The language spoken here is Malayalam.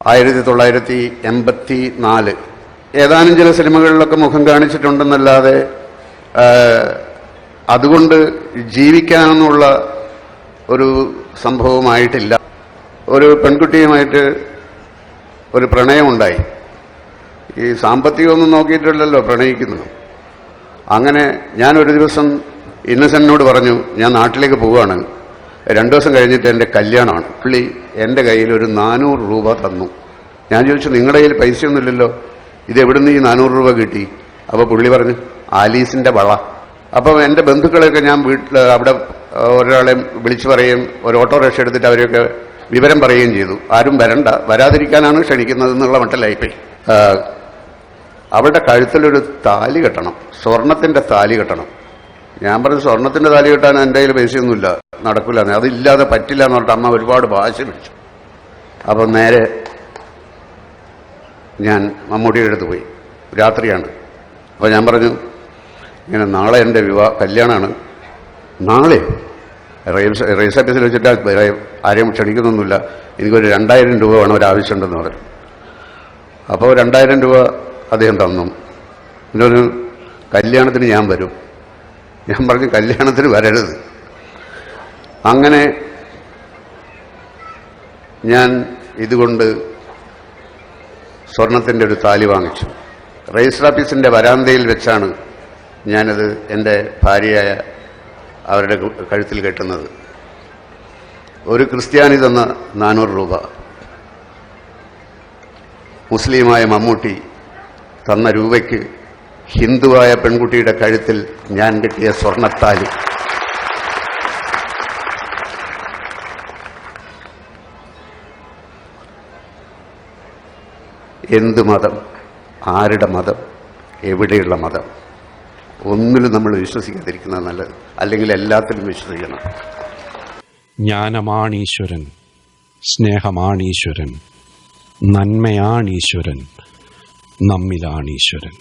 1984 ഏതാനും ചില സിനിമകളിലൊക്കെ മുഖം കാണിച്ചിട്ടുണ്ടെന്നല്ലാതെ അതുകൊണ്ട് ജീവിക്കാനെന്നുള്ള ഒരു സംഭവമായിട്ടില്ല. ഒരു പെൺകുട്ടിയുമായിട്ട് ഒരു പ്രണയമുണ്ടായി. ഈ സാമ്പത്തികമൊന്നും നോക്കിയിട്ടില്ലല്ലോ പ്രണയിക്കുന്നത്. അങ്ങനെ ഞാൻ ഒരു ദിവസം ഇന്നസെന്റിനോട് പറഞ്ഞു, ഞാൻ നാട്ടിലേക്ക് പോവുകയാണ്, 2 ദിവസം കഴിഞ്ഞിട്ട് എൻ്റെ കല്യാണമാണ്. പുള്ളി എൻ്റെ കയ്യിൽ ഒരു 400 രൂപ തന്നു. ഞാൻ ചോദിച്ചു, നിങ്ങളുടെ കയ്യിൽ പൈസയൊന്നുമില്ലല്ലോ, ഇത് എവിടുന്ന് ഈ 400 രൂപ കിട്ടി? അപ്പോൾ പുള്ളി പറഞ്ഞു, ആലീസിൻ്റെ വള. അപ്പം എൻ്റെ ബന്ധുക്കളെയൊക്കെ ഞാൻ അവിടെ ഒരാളെ വിളിച്ചു പറയുകയും ഒരു ഓട്ടോറിക്ഷ എടുത്തിട്ട് അവരെയൊക്കെ വിവരം പറയുകയും ചെയ്തു. ആരും വരണ്ട, വരാതിരിക്കാനാണ് ക്ഷണിക്കുന്നതെന്നുള്ള മട്ടിലായിപ്പോയി. അവളുടെ കഴുത്തിലൊരു താലി കെട്ടണം, സ്വർണത്തിൻ്റെ താലി കെട്ടണം. ഞാൻ പറഞ്ഞു, സ്വർണത്തിൻ്റെ താലി കെട്ടാൻ എൻ്റെ കയ്യിൽ പൈസയൊന്നുമില്ല, നടക്കില്ല, അതില്ലാതെ പറ്റില്ല എന്ന് പറഞ്ഞിട്ട് അമ്മ ഒരുപാട് വാശി പിടിച്ചു. അപ്പം നേരെ ഞാൻ മമ്മൂട്ടിയുടെ അടുത്ത് പോയി. രാത്രിയാണ്. അപ്പോൾ ഞാൻ പറഞ്ഞു, ഇങ്ങനെ നാളെ എൻ്റെ കല്യാണമാണ്. നാളെ റെയിൽവേ ഓഫീസിൽ വെച്ചിട്ട് ആരെയും ക്ഷണിക്കുന്നൊന്നുമില്ല, എനിക്കൊരു 2000 രൂപ വേണം, ഒരാവശ്യമുണ്ടെന്ന് പറഞ്ഞു. അപ്പോൾ 2000 രൂപ അദ്ദേഹം തന്നു. എന്നൊരു കല്യാണത്തിന് ഞാൻ വരും. ഞാൻ പറഞ്ഞു, കല്യാണത്തിന് വരരുത്. അങ്ങനെ ഞാൻ ഇതുകൊണ്ട് സ്വർണത്തിൻ്റെ ഒരു താലി വാങ്ങിച്ചു. രജിസ്റ്റർ ഓഫീസിൻ്റെ വരാന്തയിൽ വെച്ചാണ് ഞാനത് എൻ്റെ ഭാര്യയായ അവരുടെ കഴുത്തിൽ കെട്ടുന്നത്. ഒരു ക്രിസ്ത്യാനി തന്ന 400 രൂപ, മുസ്ലിമായ മമ്മൂട്ടി തന്ന രൂപയ്ക്ക് ഹിന്ദുവായ പെൺകുട്ടിയുടെ കഴുത്തിൽ ഞാൻ കെട്ടിയ സ്വർണത്താലി. എന്ത് മതം, ആരുടെ മതം, എവിടെയുള്ള മതം, ഒന്നിലും നമ്മൾ വിശ്വസിക്കാതിരിക്കുന്നത് നല്ലത്. അല്ലെങ്കിൽ എല്ലാത്തിലും വിശ്വസിക്കണം. ജ്ഞാനമാണീശ്വരൻ, സ്നേഹമാണീശ്വരൻ, നന്മയാണീശ്വരൻ, നമ്മിലാണീശ്വരൻ.